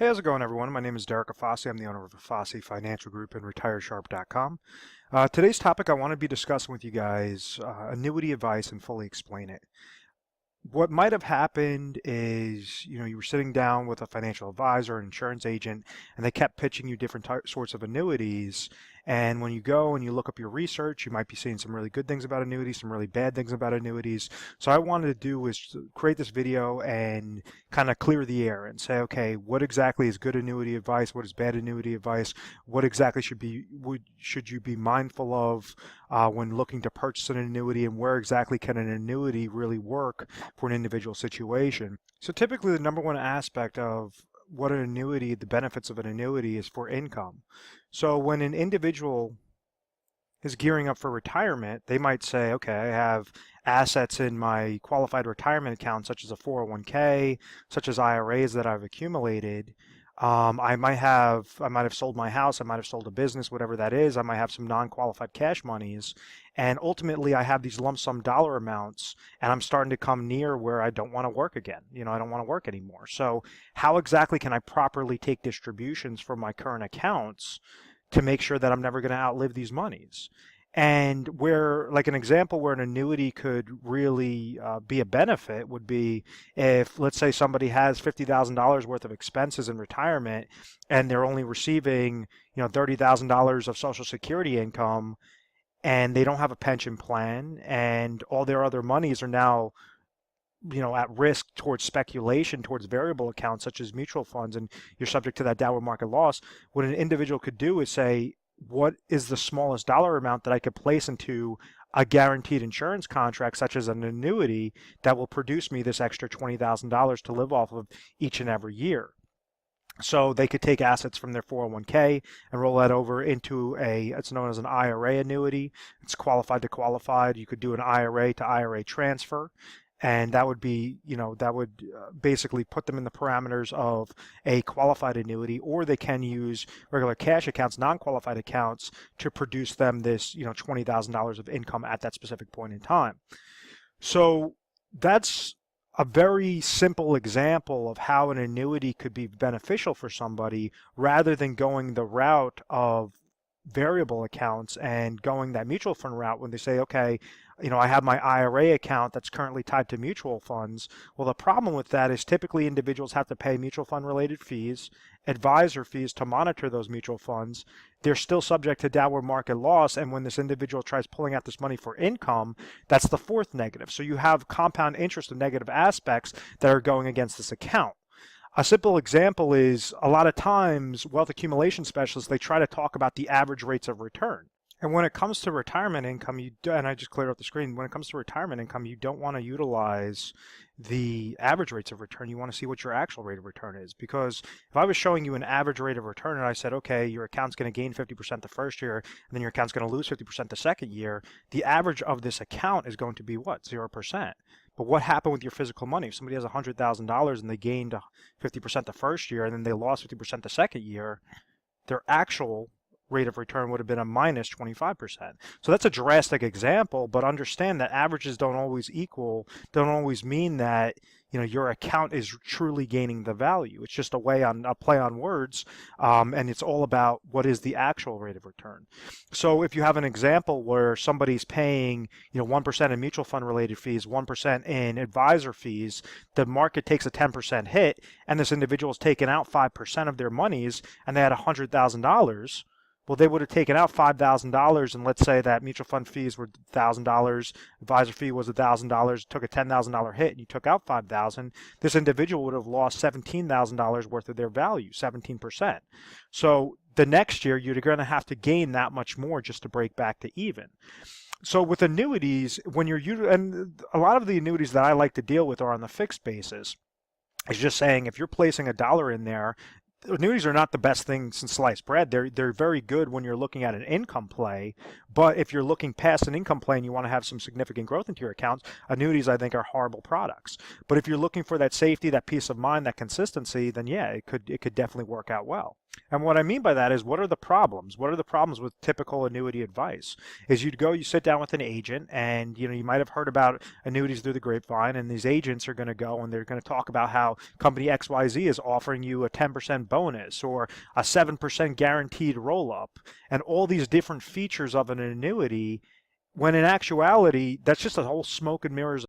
Hey, how's it going, everyone? My name is Derek Afasi. I'm the owner of Afasi Financial Group and RetireSharp.com. Today's topic I want to be discussing with you guys annuity advice and fully explain it. What might have happened is, you were sitting down with a financial advisor, an insurance agent, and they kept pitching you different sorts of annuities. And when you go and you look up your research, you might be seeing some really good things about annuities, some really bad things about annuities. So I wanted to do is to create this video and kind of clear the air and say, okay, what exactly is good annuity advice? What is bad annuity advice? What exactly should you be mindful of when looking to purchase an annuity, and where exactly can an annuity really work for an individual situation? So typically the number one aspect of what an annuity, the benefits of an annuity, is for income. So when an individual is gearing up for retirement, they might say, okay, I have assets in my qualified retirement account, such as a 401k, such as IRAs that I've accumulated. I might have sold my house, I might have sold a business, whatever that is. I might have some non-qualified cash monies, and ultimately I have these lump sum dollar amounts, and I'm starting to come near where I don't want to work again. I don't want to work anymore. So how exactly can I properly take distributions from my current accounts to make sure that I'm never going to outlive these monies? And where, like an example where an annuity could really be a benefit would be if, let's say, somebody has $50,000 worth of expenses in retirement and they're only receiving, $30,000 of Social Security income, and they don't have a pension plan, and all their other monies are now at risk towards speculation, towards variable accounts such as mutual funds, and you're subject to that downward market loss. What an individual could do is say, what is the smallest dollar amount that I could place into a guaranteed insurance contract, such as an annuity, that will produce me this extra $20,000 to live off of each and every year? So they could take assets from their 401k and roll that over into it's known as an IRA annuity. It's qualified to qualified. You could do an IRA to IRA transfer, and that would be, basically put them in the parameters of a qualified annuity, or they can use regular cash accounts, non-qualified accounts, to produce them this, $20,000 of income at that specific point in time. So that's a very simple example of how an annuity could be beneficial for somebody, rather than going the route of variable accounts and going that mutual fund route when they say, okay, I have my IRA account that's currently tied to mutual funds. Well, the problem with that is typically individuals have to pay mutual fund related fees, advisor fees to monitor those mutual funds. They're still subject to downward market loss, and when this individual tries pulling out this money for income, that's the fourth negative. So you have compound interest and negative aspects that are going against this account. A simple example is, a lot of times wealth accumulation specialists, they try to talk about the average rates of return. And when it comes to retirement income, and I just cleared up the screen, when it comes to retirement income, you don't want to utilize the average rates of return. You want to see what your actual rate of return is. Because if I was showing you an average rate of return and I said, okay, your account's going to gain 50% the first year, and then your account's going to lose 50% the second year, the average of this account is going to be what? 0%. But what happened with your physical money? If somebody has $100,000 and they gained 50% the first year and then they lost 50% the second year, their actual rate of return would have been a minus 25%. So that's a drastic example, but understand that averages don't always mean that your account is truly gaining the value. It's just a play on words, and it's all about what is the actual rate of return. So if you have an example where somebody's paying 1% in mutual fund related fees, 1% in advisor fees, the market takes a 10% hit, and this individual's taken out 5% of their monies, and they had $100,000. Well, they would have taken out $5,000, and let's say that mutual fund fees were $1,000, advisor fee was $1,000, took a $10,000 hit, and you took out $5,000. This individual would have lost $17,000 worth of their value, 17%. So the next year, you're going to have to gain that much more just to break back to even. So with annuities, and a lot of the annuities that I like to deal with are on the fixed basis. It's just saying, if you're placing $1 in there, annuities are not the best thing since sliced bread. They're very good when you're looking at an income play, but if you're looking past an income play and you want to have some significant growth into your accounts, annuities, I think, are horrible products. But if you're looking for that safety, that peace of mind, that consistency, then yeah, it could definitely work out well. And what I mean by that is, what are the problems? What are the problems with typical annuity advice? Is you sit down with an agent, and you might have heard about annuities through the grapevine, and these agents are going to go and they're going to talk about how company XYZ is offering you a 10% bonus or a 7% guaranteed roll-up and all these different features of an annuity, when in actuality, that's just a whole smoke and mirrors